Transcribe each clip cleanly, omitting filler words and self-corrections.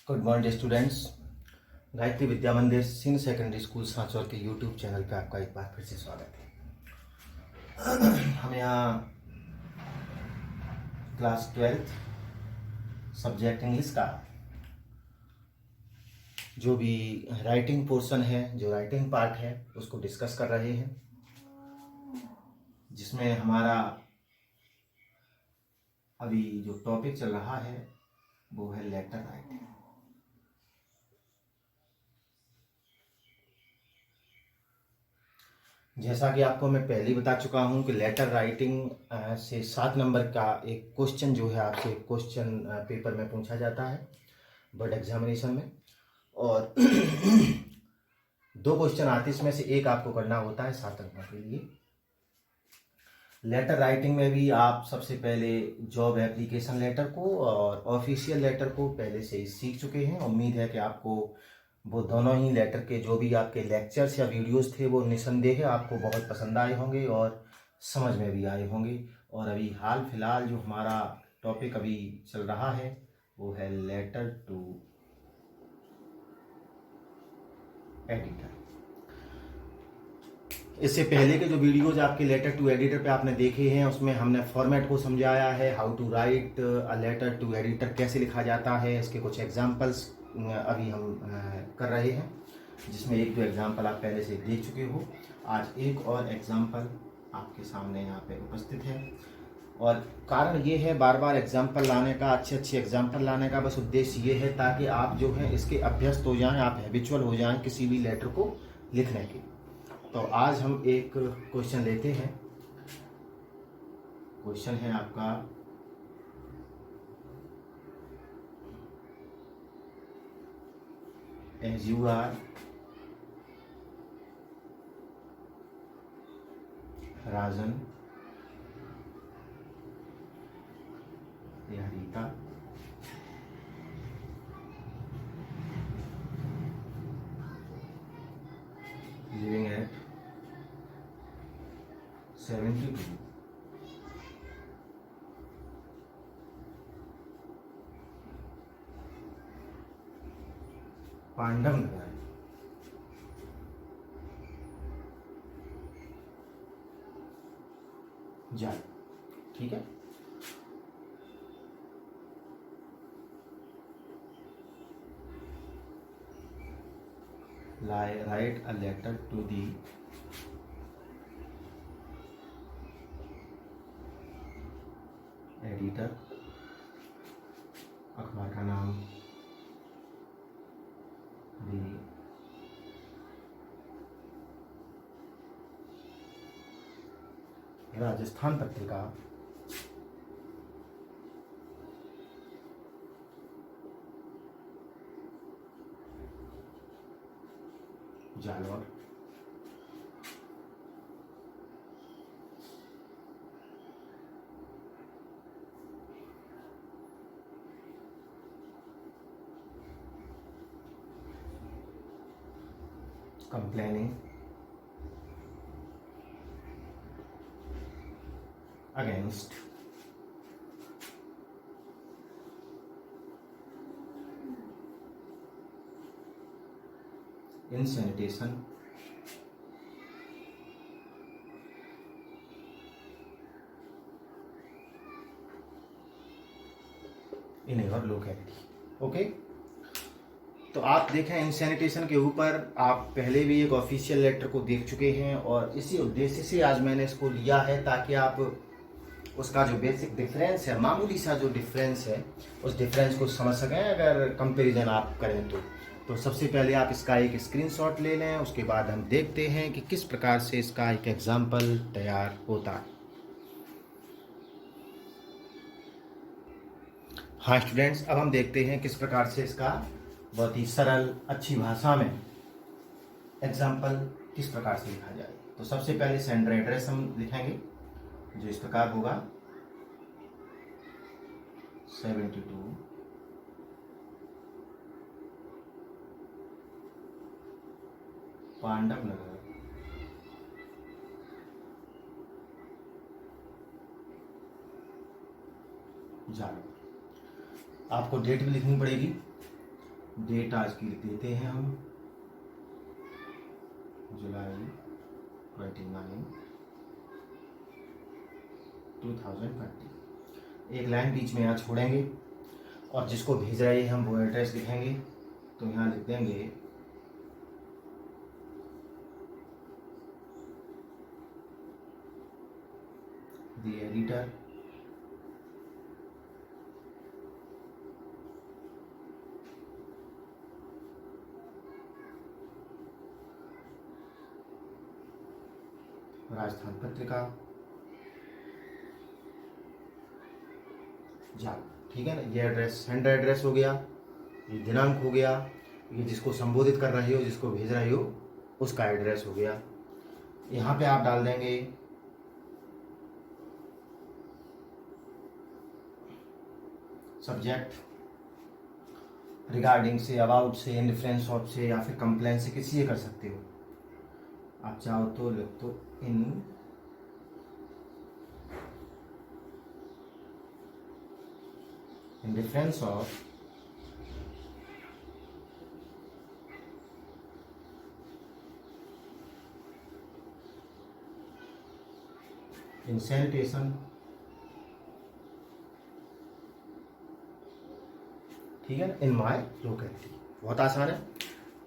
Good morning students. Gayatri Vidya Mandir senior secondary school Sanchore के YouTube channel पे आपका एक बार फिर से स्वागत है। हम यहाँ क्लास 12th सब्जेक्ट इंग्लिश का जो भी राइटिंग पोर्शन है, जो राइटिंग पार्ट है, उसको डिस्कस कर रहे हैं, जिसमें हमारा अभी जो टॉपिक चल रहा है वो है लेटर राइटिंग। जैसा कि आपको मैं पहले ही बता चुका हूं कि लेटर राइटिंग से 7 नंबर का एक क्वेश्चन जो है आपसे क्वेश्चन पेपर में पूछा जाता है बोर्ड एग्जामिनेशन में, और 2 क्वेश्चन आते हैं, इसमें से एक आपको करना होता है 7 अंकों के लिए। लेटर राइटिंग में भी आप सबसे पहले जॉब एप्लीकेशन लेटर को और ऑफिशियल लेटर को पहले से ही सीख चुके हैं। उम्मीद है कि आपको वो दोनों ही लेटर के जो भी आपके लेक्चर्स या वीडियोस थे वो निसंदेह आपको बहुत पसंद आए होंगे और समझ में भी आए होंगे। और अभी हाल फिलहाल जो हमारा टॉपिक अभी चल रहा है वो है लेटर टू एडिटर। इससे पहले के जो वीडियोज आपके लेटर टू एडिटर पे आपने देखे हैं उसमें हमने फॉर्मेट को समझाया है, how to write a letter to editor, कैसे लिखा जाता है। इसके कुछ एग्जांपल्स अभी हम कर रहे हैं, जिसमें 1-2 एग्जांपल आप पहले से देख चुके हो। आज एक और एग्जांपल आपके सामने यहाँ पे उपस्थित है, और कारण ये है बार बार एग्जांपल लाने का, अच्छे एग्जांपल लाने का बस उद्देश्य ये है ताकि आप जो है इसके अभ्यस्त हो जाएं, आप हैबिचुअल हो जाएं किसी भी लेटर को लिखने के। तो आज हम एक क्वेश्चन लेते हैं। क्वेश्चन है आपका एज यू आर राजन या रीता लिविंग एट 72 पांडव नगर, जाए। ठीक है, write a letter to the editor, अखबार का नाम the Rajasthan Patrika Jalore. complaining against insanitation in your locality। Okay, तो आप देखें इंसैनिटेशन के ऊपर आप पहले भी एक ऑफिशियल लेटर को देख चुके हैं, और इसी उद्देश्य से आज मैंने इसको लिया है ताकि आप उसका जो बेसिक डिफरेंस है, मामूली सा जो डिफरेंस है, उस डिफरेंस को समझ सकें अगर कंपैरिजन आप करें तो सबसे पहले आप इसका एक स्क्रीनशॉट ले लें। उसके बाद हम देखते हैं कि किस प्रकार से इसका एक एग्जाम्पल तैयार होता है। हाँ स्टूडेंट्स, अब हम देखते हैं किस प्रकार से इसका बहुत ही सरल अच्छी भाषा में एग्जाम्पल किस प्रकार से लिखा जाए। तो सबसे पहले सेंडर एड्रेस हम लिखेंगे, जो इस प्रकार होगा 72 पांडव नगर, जालौर। आपको डेट भी लिखनी पड़ेगी, डेट आज की लिख देते हैं हम, जुलाई 29, 2020। एक लाइन बीच में यहाँ छोड़ेंगे और जिसको भेज रहे हैं हम वो एड्रेस लिखेंगे। तो यहाँ लिख देंगे द एडिटर, राजस्थान पत्रिका, जाल। ठीक है ना, ये एड्रेस सेंडर एड्रेस हो गया, ये दिनांक हो गया, ये जिसको संबोधित कर रहे हो, जिसको भेज रहे हो उसका एड्रेस हो गया। यहाँ पे आप डाल देंगे सब्जेक्ट, रिगार्डिंग से, अबाउट से, इन रेफरेंस ऑफ से, या फिर कंप्लेन से, किसी से कर सकते हो। आप चाहो तो लिख दो in reference of in sanitation. ठीक है ना, इन माय लोकेलिटी। बहुत आसान है,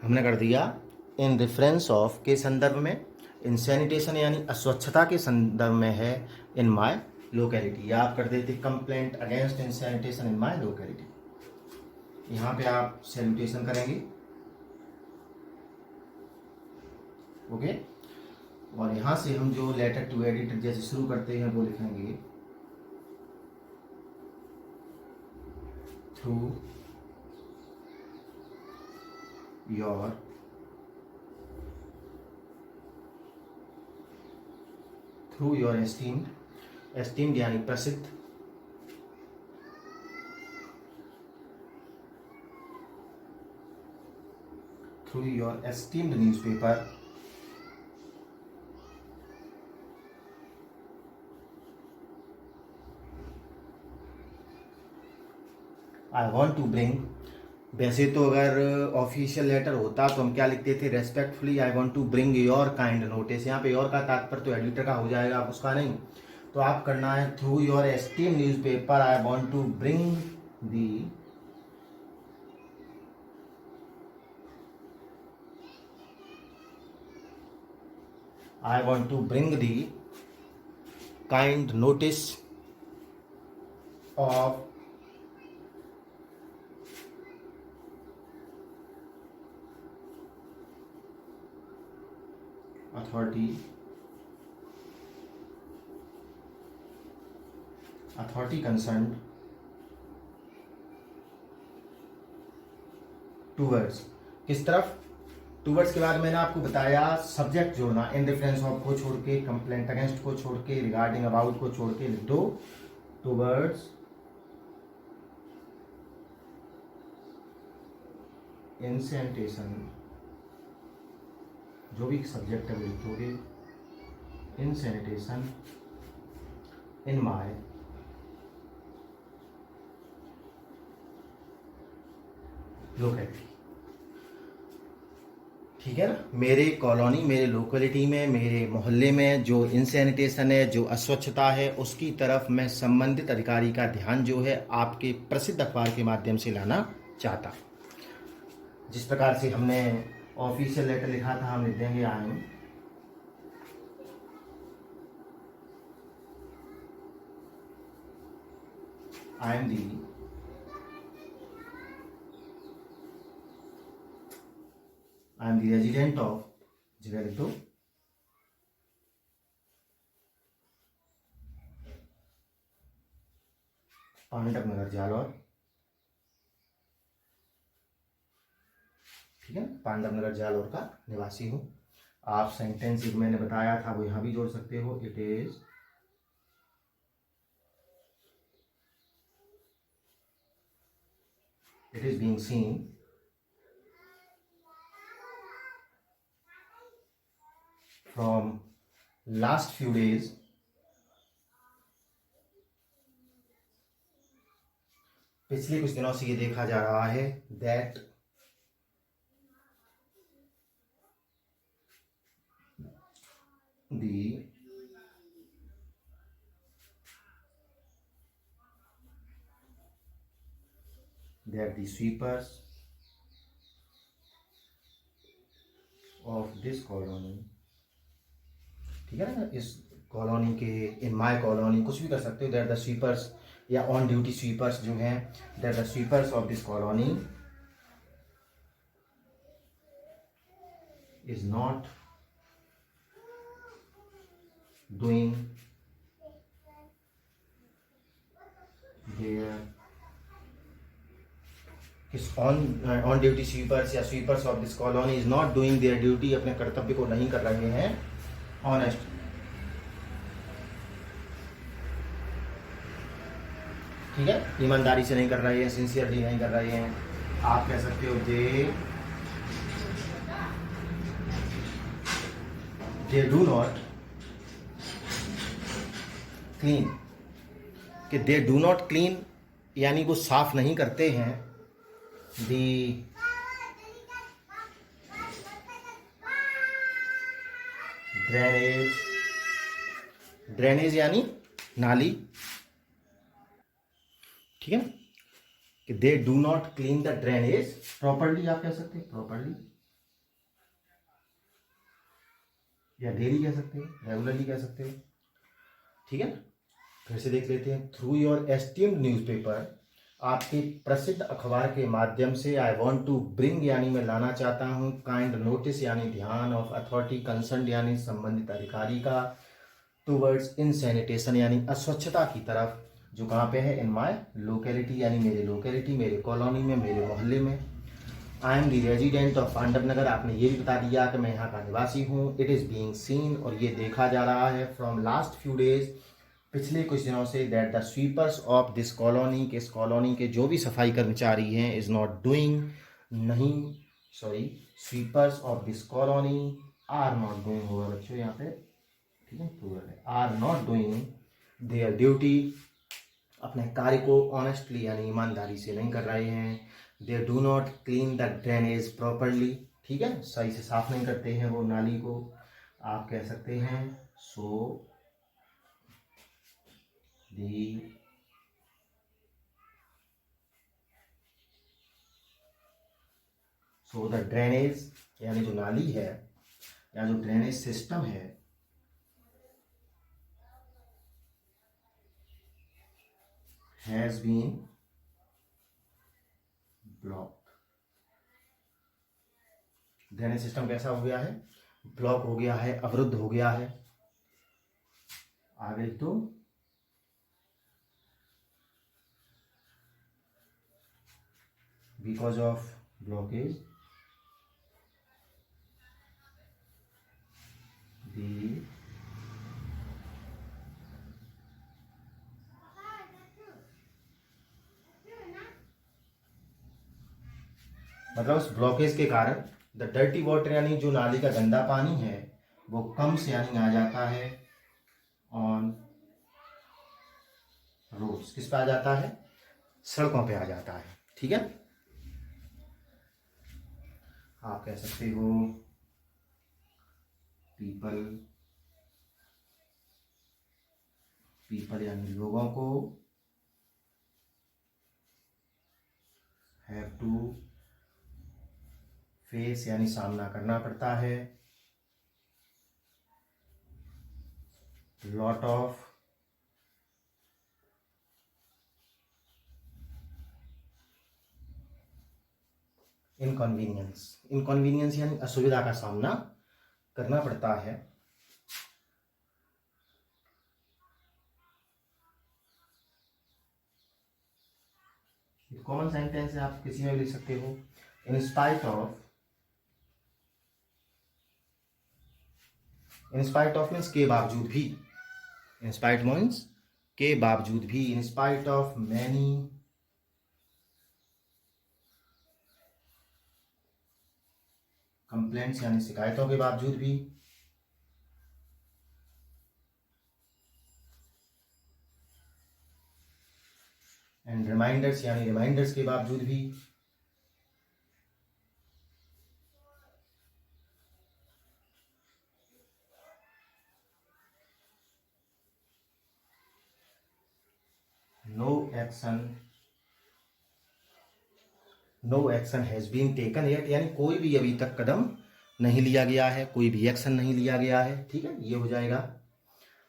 हमने कर दिया इन रेफरेंस ऑफ के संदर्भ में, इन सैनिटेशन यानी अस्वच्छता के संदर्भ में है इन माय लोकेलिटी, या आप कर देते complaint against in sanitation in my locality. यहाँ पे आप सैनिटेशन करेंगे, ओके। और यहाँ से हम जो लेटर टू एडिटर जैसे शुरू करते हैं वो लिखेंगे थ्रू योर एस्टीम्ड यानी प्रसिद्ध, through your esteemed newspaper, I want to bring. वैसे तो अगर ऑफिशियल लेटर होता तो हम क्या लिखते थे, respectfully I want to bring your kind notice. यहाँ पे योर का तात्पर्य तो एडिटर का हो जाएगा, आप उसका नहीं। तो आप करना है through your esteem newspaper I want to bring the kind notice of authority concern towards. किस तरफ? टूवर्ड्स के बाद मैंने आपको बताया सब्जेक्ट जोड़ना, इन रेफरेंस ऑफ को छोड़ के, कंप्लेंट अगेंस्ट को छोड़ के, रिगार्डिंग अबाउट को छोड़ के लिख दो टूवर्ड्स इन सैनिटेशन। जो भी सब्जेक्ट है वो लिख दोगे इन सैनिटेशन इन माय लोकेलिटी। ठीक है ना, मेरे कॉलोनी, मेरे लोकेलिटी में, मेरे मोहल्ले में जो इनसैनिटेशन है, जो अस्वच्छता है, उसकी तरफ मैं संबंधित अधिकारी का ध्यान जो है आपके प्रसिद्ध अखबार के माध्यम से लाना चाहता। जिस प्रकार से हमने ऑफिशियल लेटर लिखा था, हम लिख देंगे आई एम दी रेजिडेंट ऑफ, जगह लिख दो पांडव नगर जालौर। ठीक है, पांडव नगर जालौर का निवासी हूँ। आप सेंटेंस एक मैंने बताया था वो यहाँ भी जोड़ सकते हो, it is being seen from last few days पिछले कुछ दिनों से ये देखा जा रहा है that the sweepers of this colony, ठीक है ना, इस कॉलोनी के, इन माई कॉलोनी, कुछ भी कर सकते हो, दैट द स्वीपर्स या ऑन ड्यूटी स्वीपर्स जो हैं, that the sweepers of this colony is not doing their, on duty sweepers या sweepers of this colony is not doing their duty, अपने कर्तव्य को नहीं कर रहे हैं ऑनेस्ट, ठीक है, ईमानदारी से नहीं कर रहे हैं, सिंसियरली नहीं कर रहे हैं। आप कह सकते हो दे डू नॉट क्लीन, कि दे डू नॉट क्लीन यानी वो साफ नहीं करते हैं दी ड्रेनेज, ड्रेनेज यानी नाली, ठीक है ना, कि दे do not clean the drainage properly, आप कह सकते हैं प्रॉपरली, या डेली कह सकते हो, रेगुलरली कह सकते हो, ठीक है ना। फिर से देख लेते हैं, थ्रू योर एस्टीम्ड न्यूज़पेपर, आपके प्रसिद्ध अखबार के माध्यम से, आई वॉन्ट टू ब्रिंग यानी मैं लाना चाहता हूँ, काइंड नोटिस यानी ध्यान, ऑफ अथॉरिटी कंसर्न यानी संबंधित अधिकारी का, टूवर्ड्स इन सैनिटेशन यानी अस्वच्छता की तरफ, जो कहाँ पे है, इन माई लोकेलिटी यानी मेरे लोकेलिटी, मेरे कॉलोनी में, मेरे मोहल्ले में। I am the resident of Pandav Nagar, आपने ये भी बता दिया कि मैं यहाँ का निवासी हूँ। इट इज़ बीइंग सीन, और ये देखा जा रहा है, फ्रॉम लास्ट फ्यू डेज, पिछले कुछ दिनों से, that the sweepers of this colony, के इस कॉलोनी के जो भी सफाई कर्मचारी हैं, इज़ नॉट डूइंग, नहीं sorry, sweepers of this colony are not doing, होगा बच्चों यहाँ पे, ठीक है, प्लूरल है, are not doing their duty, अपने कार्य को ऑनेस्टली यानी ईमानदारी से नहीं कर रहे हैं। They do not clean the drainage properly, ठीक है, सही से साफ नहीं करते हैं वो नाली को, आप कह सकते हैं सो द ड्रेनेज यानी जो नाली है या जो ड्रेनेज सिस्टम है, has been blocked, drainage system कैसा हो गया है, ब्लॉक हो गया है, अवरुद्ध हो गया है। आगे तो बिकॉज ऑफ ब्लॉकेज दी मतलब उस ब्लॉकेज के कारण द डर्टी वाटर यानी जो नाली का गंदा पानी है वो कम से यानी आ जाता है ऑन रोड्स, किस पे आ जाता है, सड़कों पे आ जाता है, ठीक है। आप कह सकते हो पीपल यानी लोगों को हैव टू फेस यानी सामना करना पड़ता है, लॉट ऑफ इनकन्वीनियंस, इनकन्वीनियंस यानी असुविधा का सामना करना पड़ता है। कॉमन सेंटेंस है, आप किसी में भी लिख सकते हो, इन स्पाइट ऑफ मीन्स के बावजूद भी, इन स्पाइट मीन्स के बावजूद भी, इन स्पाइट ऑफ मैनी कंप्लेंट्स यानी शिकायतों के बावजूद भी, एंड रिमाइंडर्स यानी रिमाइंडर्स के बावजूद भी, no action has been taken yet, यानी कोई भी अभी तक कदम नहीं लिया गया है, कोई भी एक्शन नहीं लिया गया है। ठीक है, ये हो जाएगा।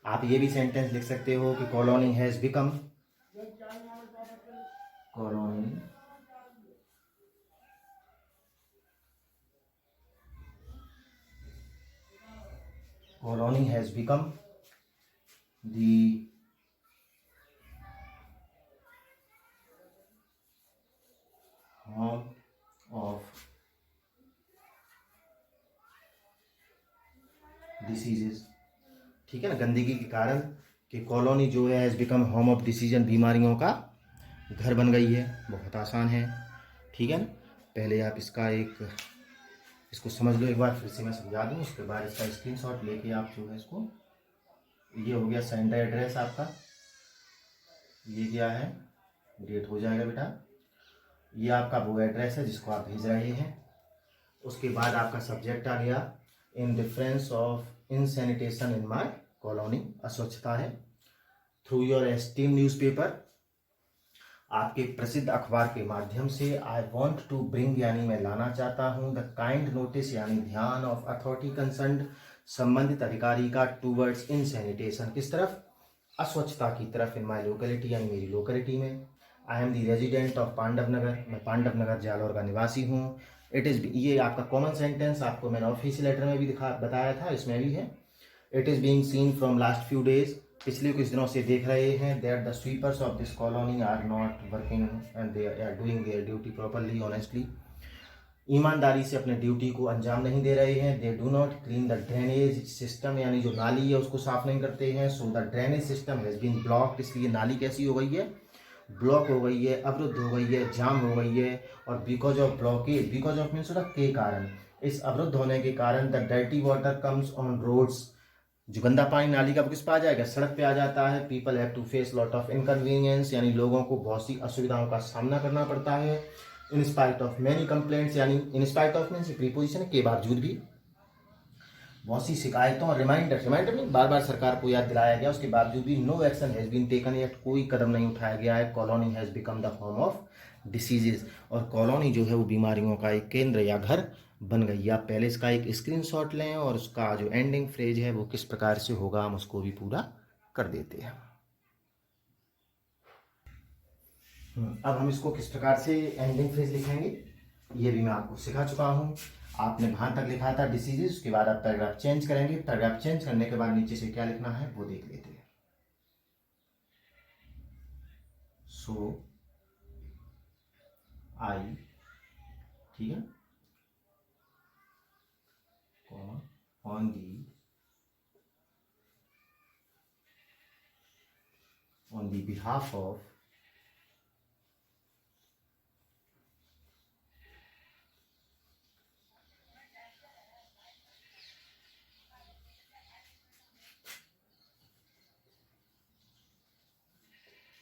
आप ये भी सेंटेंस लिख सकते हो कि colony has become, colony has become the home of diseases. ठीक है ना, गंदगी के कारण कि कॉलोनी जो है has become home of decision, बीमारियों का घर बन गई है। बहुत आसान है। ठीक है ना, पहले आप इसको समझ लो एक बार, फिर से मैं समझा दूँ, उसके बाद इसका स्क्रीनशॉट लेके आप जो है इसको, ये हो गया सेंटर एड्रेस आपका, ये क्या है, डेट हो जाएगा बेटा, ये आपका वो एड्रेस है जिसको आप भेज रहे हैं। उसके बाद आपका सब्जेक्ट आ गया in difference of insanitation in my colony, अस्वच्छता है। थ्रू योर एस्टीम न्यूज़पेपर, आपके प्रसिद्ध अखबार के माध्यम से, आई वॉन्ट टू ब्रिंग, यानी मैं लाना चाहता हूँ, द काइंड नोटिस, यानी ध्यान, ऑफ अथॉरिटी कंसर्न्ड, संबंधित अधिकारी का, टूवर्ड्स इनसैनिटेशन, किस तरफ, अस्वच्छता की तरफ, इन माई लोकेलिटी, यानी मेरी लोकेलिटी में। I am the resident of Pandav Nagar, मैं पांडव नगर जालौर का निवासी हूँ। इट इज़, ये आपका कॉमन सेंटेंस आपको मैंने ऑफिशियल लेटर में भी बताया था, इसमें भी है। It is being seen from last few days, पिछले कुछ दिनों से देख रहे हैं, that the sweepers of this colony are not working and they are doing their duty properly, honestly, ईमानदारी से अपने ड्यूटी को अंजाम नहीं दे रहे हैं। They do not clean the drainage system, यानी जो नाली है उसको साफ नहीं करते हैं। So the drainage system has been blocked, इसलिए नाली कैसी हो गई है, ब्लॉक हो गई है, अवरुद्ध हो गई है, जाम हो गई है। और because of blockage, because of means के कारण, इस अवरुद्ध होने के कारण, the dirty water comes on roads, जो गंदा पानी नाली का किस पे आ जाएगा, सड़क पे आ जाता है। People have to face lot of inconvenience, यानी लोगों को बहुत सी असुविधाओं का सामना करना पड़ता है। In spite of many complaints, यानी in spite of means preposition के बावजूद भी, बहुत सी शिकायतों और रिमाइंडर में बार बार सरकार को याद दिलाया गया, उसके बावजूद भी no action has been taken yet, कोई कदम नहीं उठाया गया है। Colony has become the home of diseases, और कॉलोनी जो है वो बीमारियों का एक केंद्र या घर बन गई। आप पहले इसका एक स्क्रीनशॉट लें और उसका जो एंडिंग फ्रेज है वो किस प्रकार से होगा हम उसको भी पूरा कर देते हैं। अब हम इसको किस प्रकार से एंडिंग फ्रेज लिखेंगे ये भी मैं आपको सिखा चुका हूँ। आपने वहां तक लिखा था डिसीजेज, उसके बाद आप पैराग्राफ चेंज करेंगे, पैराग्राफ चेंज करने के बाद नीचे से क्या लिखना है वो देख लेते हैं। सो आई, ठीक है, on the behalf of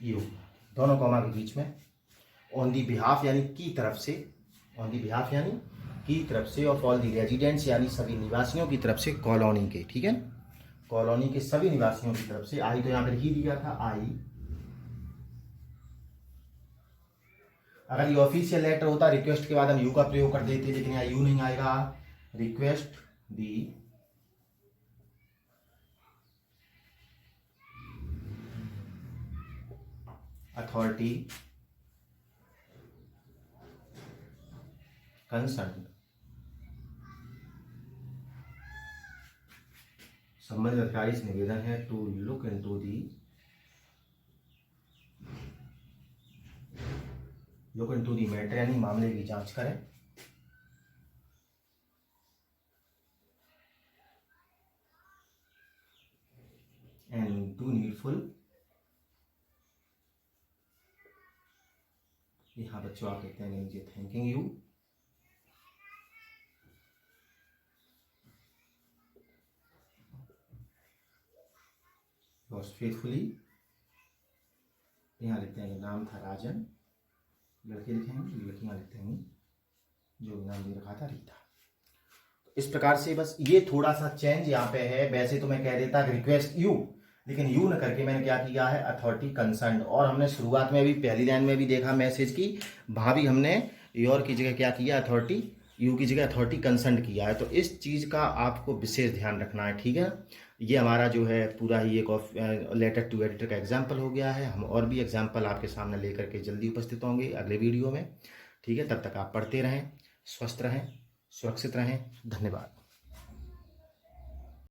you, दोनों कॉमा के बीच में, ऑन दी बिहाफ यानी की तरफ से, ऑन दी बिहाफ यानी की तरफ से, ऑफ ऑल दी रेजिडेंट्स यानी सभी निवासियों की तरफ से कॉलोनी के, ठीक है, कॉलोनी के सभी निवासियों की तरफ से। आई तो यहाँ पर ही दिया था, आई, अगर ये ऑफिशियल लेटर होता रिक्वेस्ट के बाद हम यू का प्रयोग कर देते, लेकिन यहाँ यू नहीं आएगा। रिक्वेस्ट दी अथॉरिटी कंसर्न, संबंधित अधिकारी से निवेदन है, to look into the, look into the matter यानी मामले की जांच करें, एंड डू नीडफुल, यहाँ बच्चों आप लिखते हैं नीचे थैंकिंग यू, योर्स फेथफुली, यहाँ लिखते हैं नाम था राजन, लड़के लिखेंगे, लड़कियाँ लिखते हैं जो नाम दे रखा था रीता। इस प्रकार से बस ये थोड़ा सा चेंज यहाँ पे है। वैसे तो मैं कह देता रिक्वेस्ट यू, लेकिन यू न करके मैंने क्या किया है, अथॉरिटी कंसर्न। और हमने शुरुआत में भी पहली लाइन में भी देखा मैसेज की, वहाँ भी हमने योर की जगह क्या किया, अथॉरिटी, यू की जगह अथॉरिटी कंसर्न किया है। तो इस चीज़ का आपको विशेष ध्यान रखना है, ठीक है। ये हमारा जो है पूरा ही एक लेटर टू एडिटर का एग्जाम्पल हो गया है। हम और भी एग्जाम्पल आपके सामने लेकर के जल्दी उपस्थित होंगे अगले वीडियो में, ठीक है। तब तक आप पढ़ते रहें, स्वस्थ रहें, सुरक्षित रहें। धन्यवाद।